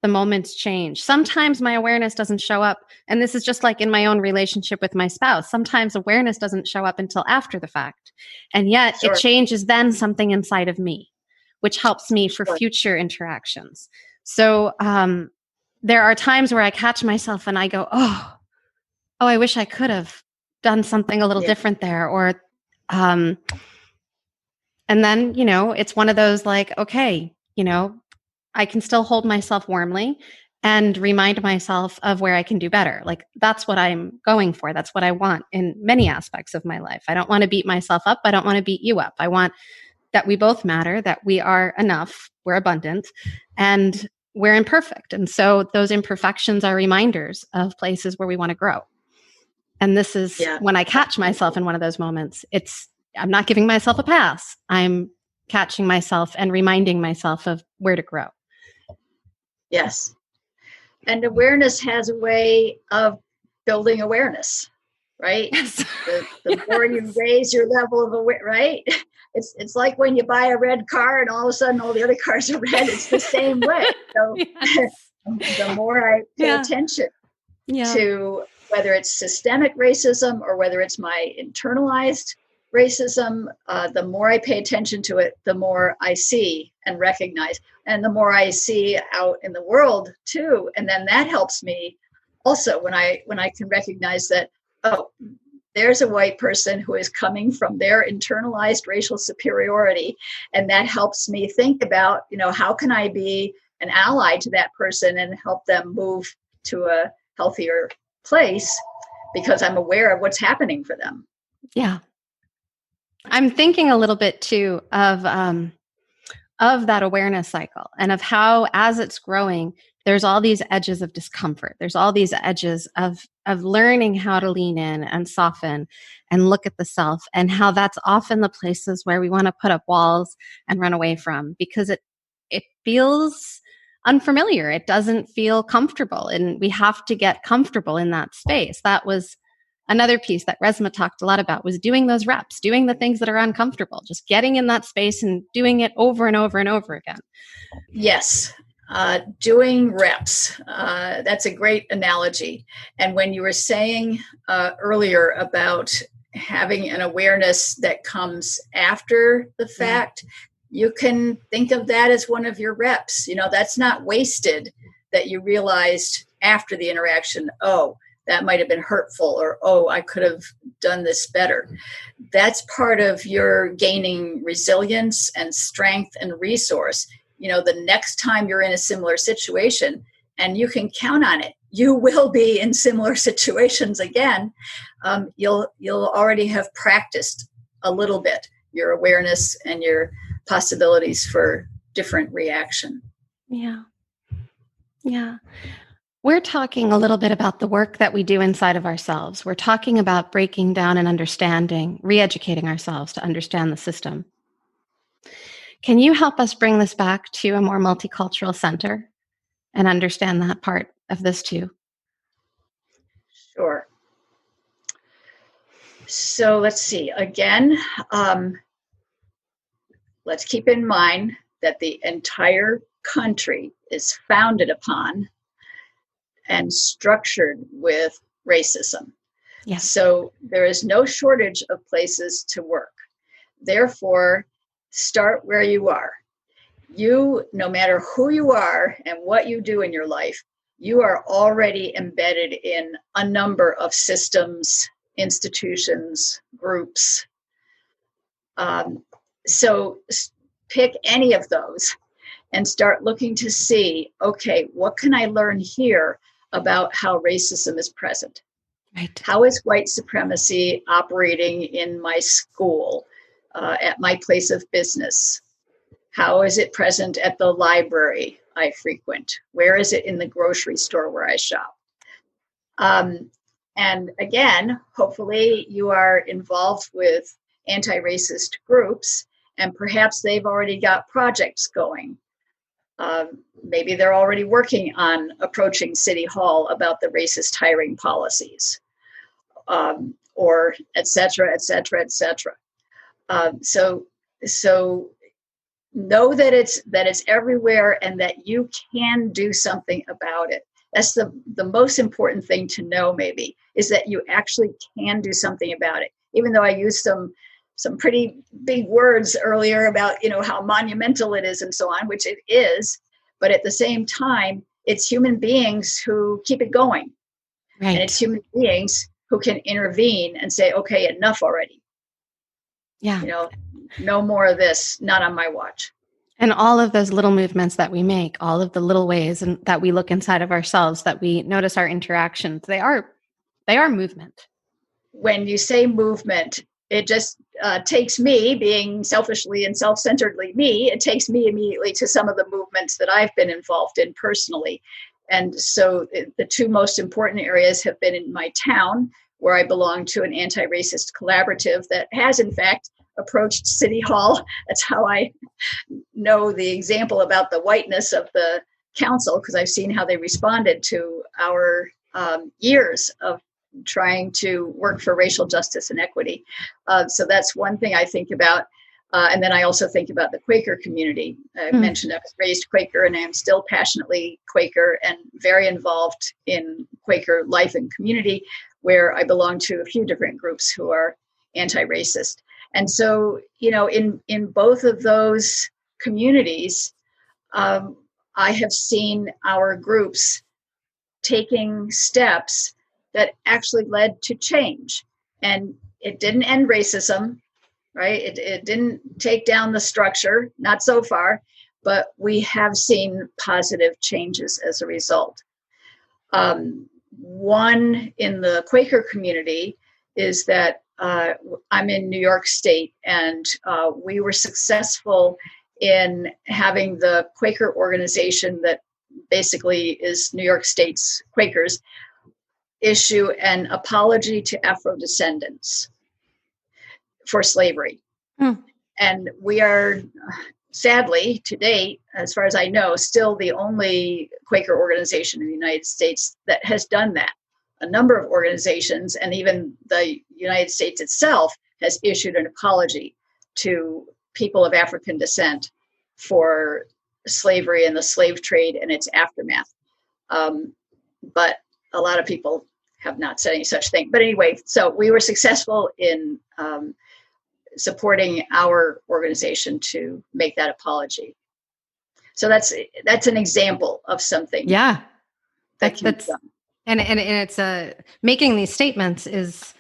the moments change. Sometimes my awareness doesn't show up. And this is just like in my own relationship with my spouse. Sometimes awareness doesn't show up until after the fact. And yet Sure. it changes then something inside of me, which helps me for Sure. future interactions. So there are times where I catch myself and I go, oh, I wish I could have done something a little different there. Or, and then, it's one of those like, okay, I can still hold myself warmly and remind myself of where I can do better. Like that's what I'm going for. That's what I want in many aspects of my life. I don't want to beat myself up. I don't want to beat you up. I want that we both matter, that we are enough, we're abundant, and we're imperfect. And so those imperfections are reminders of places where we want to grow. And this is when I catch myself in one of those moments, I'm not giving myself a pass. I'm catching myself and reminding myself of where to grow. Yes. And awareness has a way of building awareness, right? Yes. The more you raise your level of awareness, right? It's like when you buy a red car and all of a sudden all the other cars are red. It's the same way. So the more I pay attention to whether it's systemic racism or whether it's my internalized racism, the more I pay attention to it, the more I see and recognize, and the more I see out in the world too. And then that helps me also when I can recognize that, oh, there's a white person who is coming from their internalized racial superiority. And that helps me think about, how can I be an ally to that person and help them move to a healthier place because I'm aware of what's happening for them. Yeah. I'm thinking a little bit too of that awareness cycle and of how, as it's growing, there's all these edges of discomfort. There's all these edges of learning how to lean in and soften and look at the self, and how that's often the places where we want to put up walls and run away from because it feels unfamiliar. It doesn't feel comfortable, and we have to get comfortable in that space. That was another piece that Resmaa talked a lot about, was doing those reps, doing the things that are uncomfortable, just getting in that space and doing it over and over and over again. Yes. Doing reps. That's a great analogy. And when you were saying earlier about having an awareness that comes after the fact, you can think of that as one of your reps. That's not wasted, that you realized after the interaction, oh, that might have been hurtful, or, oh, I could have done this better. That's part of your gaining resilience and strength and resource. The next time you're in a similar situation, and you can count on it, you will be in similar situations again. You'll already have practiced a little bit your awareness and your possibilities for different reaction. Yeah. Yeah. We're talking a little bit about the work that we do inside of ourselves. We're talking about breaking down and understanding, re-educating ourselves to understand the system. Can you help us bring this back to a more multicultural center and understand that part of this too? Sure. So let's see. Again, let's keep in mind that the entire country is founded upon and structured with racism. Yes. So there is no shortage of places to work. Therefore, start where you are. You, no matter who you are and what you do in your life, you are already embedded in a number of systems, institutions, groups. So pick any of those and start looking to see, okay, what can I learn here about how racism is present? Right. How is white supremacy operating in my school, at my place of business? How is it present at the library I frequent? Where is it in the grocery store where I shop? And again, hopefully you are involved with anti-racist groups, and perhaps they've already got projects going. Maybe they're already working on approaching City Hall about the racist hiring policies, or et cetera, et cetera, et cetera. So know that it's everywhere and that you can do something about it. That's the most important thing to know, maybe, is that you actually can do something about it. Even though I used some pretty big words earlier about, how monumental it is and so on, which it is, but at the same time, it's human beings who keep it going. Right. And it's human beings who can intervene and say, okay, enough already. Yeah. No more of this, not on my watch. And all of those little movements that we make, all of the little ways and that we look inside of ourselves, that we notice our interactions, they are movement. When you say movement, it just takes me, being selfishly and self-centeredly me, it takes me immediately to some of the movements that I've been involved in personally. And so the two most important areas have been in my town, where I belong to an anti-racist collaborative that has, in fact, approached City Hall. That's how I know the example about the whiteness of the council, because I've seen how they responded to our years of trying to work for racial justice and equity. So that's one thing I think about. And then I also think about the Quaker community. I mentioned I was raised Quaker, and I am still passionately Quaker and very involved in Quaker life and community, where I belong to a few different groups who are anti-racist. And so, in both of those communities, I have seen our groups taking steps that actually led to change. And it didn't end racism, right? It didn't take down the structure, not so far, but we have seen positive changes as a result. One in the Quaker community is that I'm in New York State, and we were successful in having the Quaker organization that basically is New York State's Quakers issue an apology to Afro-descendants for slavery. And we are, sadly, to date, as far as I know, still the only Quaker organization in the United States that has done that. A number of organizations, and even the United States itself, has issued an apology to people of African descent for slavery and the slave trade and its aftermath. But a lot of people have not said any such thing. But anyway, so we were successful in supporting our organization to make that apology. So that's an example of something. Yeah, that's and it's making these statements is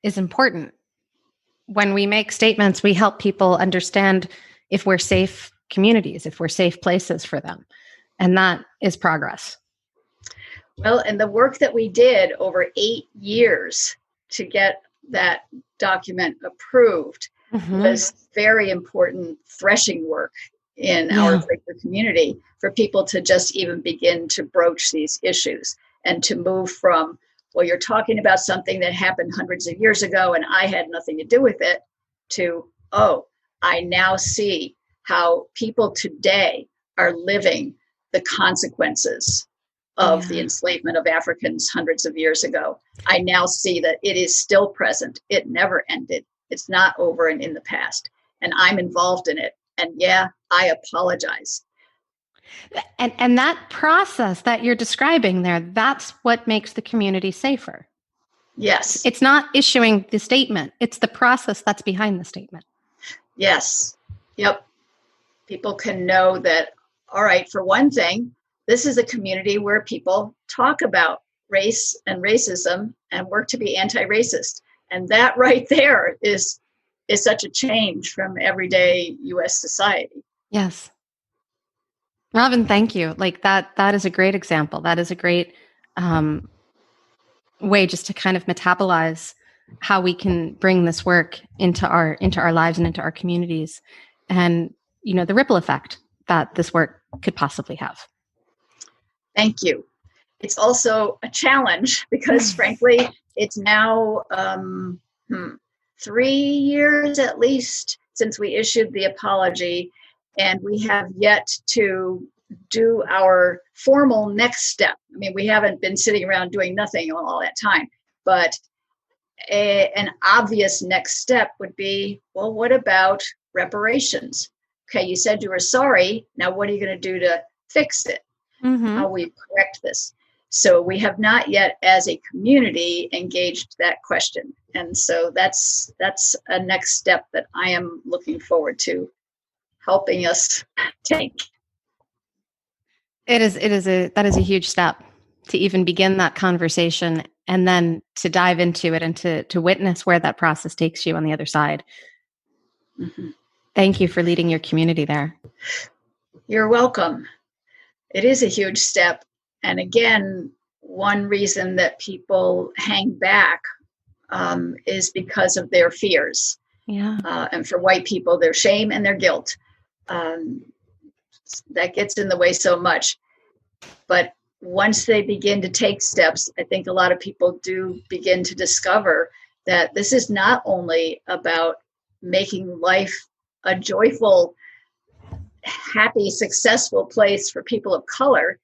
important. When we make statements, we help people understand if we're safe communities, if we're safe places for them, and that is progress. Well, and the work that we did over 8 years to get that document approved was very important threshing work in our Quaker community for people to just even begin to broach these issues and to move from, well, you're talking about something that happened hundreds of years ago and I had nothing to do with it, to, oh, I now see how people today are living the consequences of the enslavement of Africans hundreds of years ago. I now see that it is still present. It never ended. It's not over and in the past. And I'm involved in it. And yeah, I apologize. And that process that you're describing there, that's what makes the community safer. Yes. It's not issuing the statement. It's the process that's behind the statement. Yes. Yep. People can know that, all right, for one thing, this is a community where people talk about race and racism and work to be anti-racist. And that right there is such a change from everyday U.S. society. Yes. Robin, thank you. Like that is a great example. That is a great way just to kind of metabolize how we can bring this work into our lives and into our communities, and the ripple effect that this work could possibly have. Thank you. It's also a challenge because, frankly, it's now 3 years at least since we issued the apology, and we have yet to do our formal next step. I mean, we haven't been sitting around doing nothing all that time, but an obvious next step would be, well, what about reparations? Okay, you said you were sorry. Now, what are you going to do to fix it? How will you correct this? So we have not yet, as a community, engaged that question. And so that's a next step that I am looking forward to helping us take. That is a huge step to even begin that conversation, and then to dive into it and to witness where that process takes you on the other side. Mm-hmm. Thank you for leading your community there. You're welcome. It is a huge step. And again, one reason that people hang back is because of their fears. Yeah. And for white people, their shame and their guilt. That gets in the way so much. But once they begin to take steps, I think a lot of people do begin to discover that this is not only about making life a joyful, happy, successful place for people of color.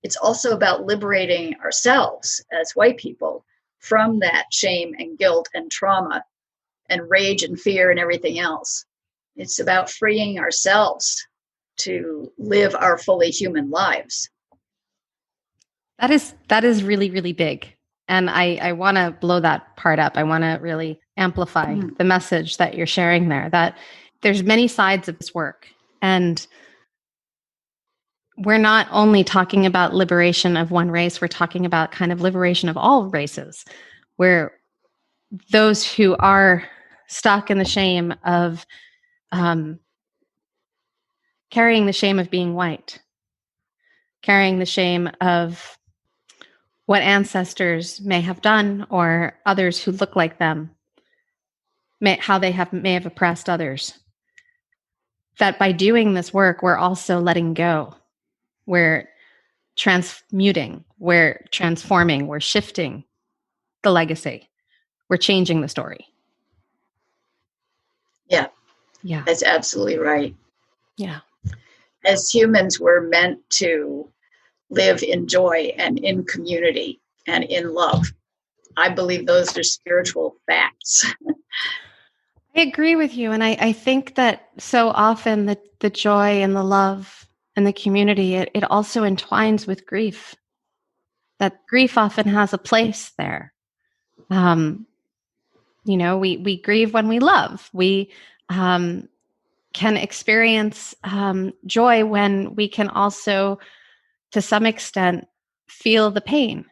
It's also about liberating ourselves as white people from that shame and guilt and trauma and rage and fear and everything else. It's about freeing ourselves to live our fully human lives. That is really, really big. And I want to blow that part up. I want to really amplify the message that you're sharing there, that there's many sides of this work. And we're not only talking about liberation of one race, we're talking about kind of liberation of all races, where those who are stuck in the shame of carrying the shame of being white, carrying the shame of what ancestors may have done, or others who look like them, how they may have oppressed others. That by doing this work, we're also letting go. We're transmuting, we're transforming, we're shifting the legacy. We're changing the story. Yeah. Yeah. That's absolutely right. Yeah. As humans, we're meant to live in joy and in community and in love. I believe those are spiritual facts. I agree with you. And I think that so often the joy and the love and the community, it also entwines with grief. That grief often has a place there. We grieve when we love. We can experience joy when we can also, to some extent, feel the pain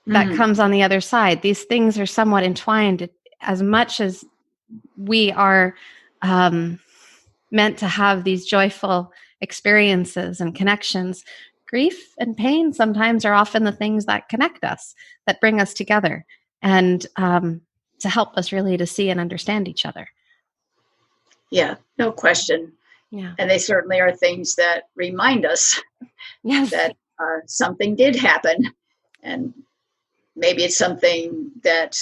that comes on the other side. These things are somewhat entwined. As much as we are meant to have these joyful experiences and connections, grief and pain sometimes are often the things that connect us, that bring us together, and to help us really to see and understand each other. Yeah, no question. Yeah. And they certainly are things that remind us that something did happen. And maybe it's something that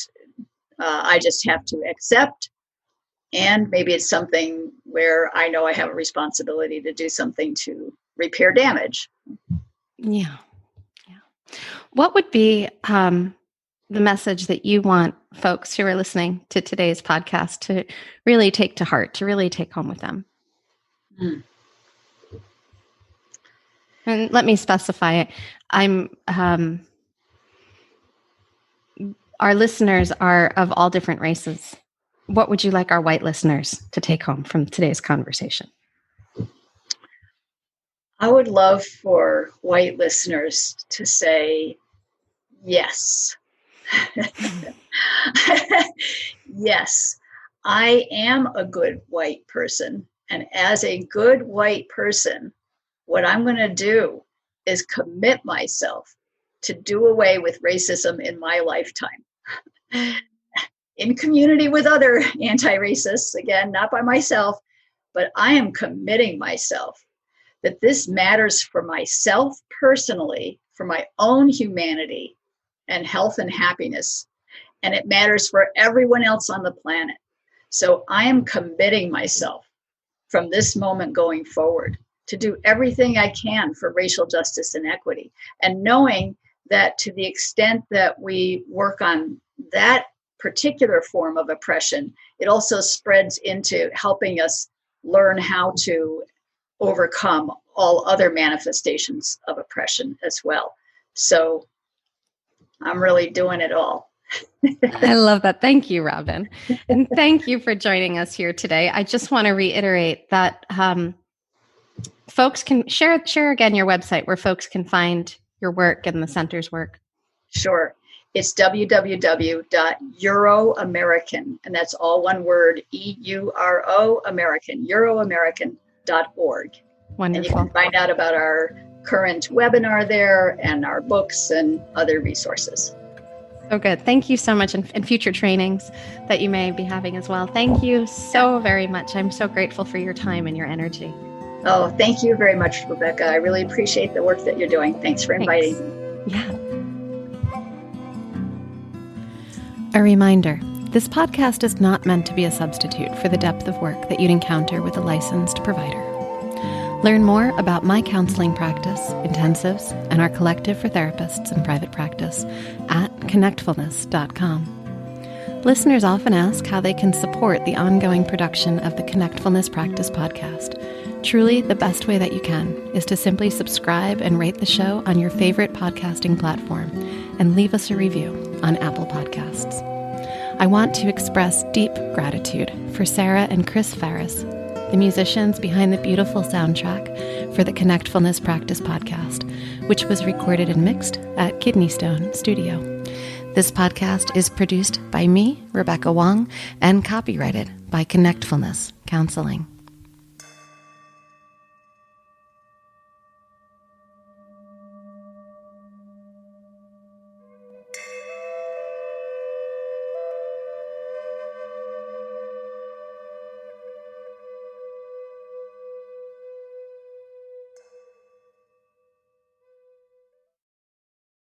I just have to accept. And maybe it's something where I know I have a responsibility to do something to repair damage. Yeah. Yeah. What would be the message that you want folks who are listening to today's podcast to really take to heart, to really take home with them? And let me specify it. Our listeners are of all different races. What would you like our white listeners to take home from today's conversation? I would love for white listeners to say, yes. Yes, I am a good white person. And as a good white person, what I'm going to do is commit myself to do away with racism in my lifetime. In community with other anti-racists, again, not by myself, but I am committing myself that this matters for myself personally, for my own humanity and health and happiness, and it matters for everyone else on the planet. So I am committing myself from this moment going forward to do everything I can for racial justice and equity, and knowing that to the extent that we work on that particular form of oppression, it also spreads into helping us learn how to overcome all other manifestations of oppression as well. So I'm really doing it all. I love that. Thank you, Robin. And thank you for joining us here today. I just want to reiterate that folks can share again your website where folks can find your work and the center's work. Sure. It's www.euroamerican, and that's all one word, EURO American, euroamerican.org. Wonderful. And you can find out about our current webinar there and our books and other resources. So good. Thank you so much. And future trainings that you may be having as well. Thank you so very much. I'm so grateful for your time and your energy. Oh, thank you very much, Rebecca. I really appreciate the work that you're doing. Thanks for inviting me. Yeah. A reminder, this podcast is not meant to be a substitute for the depth of work that you'd encounter with a licensed provider. Learn more about my counseling practice, intensives, and our collective for therapists in private practice at connectfulness.com. Listeners often ask how they can support the ongoing production of the Connectfulness Practice podcast. Truly, the best way that you can is to simply subscribe and rate the show on your favorite podcasting platform and leave us a review on Apple Podcasts. I want to express deep gratitude for Sarah and Chris Ferris, the musicians behind the beautiful soundtrack for the Connectfulness Practice podcast, which was recorded and mixed at Kidney Stone Studio. This podcast is produced by me, Rebecca Wong, and copyrighted by Connectfulness Counseling.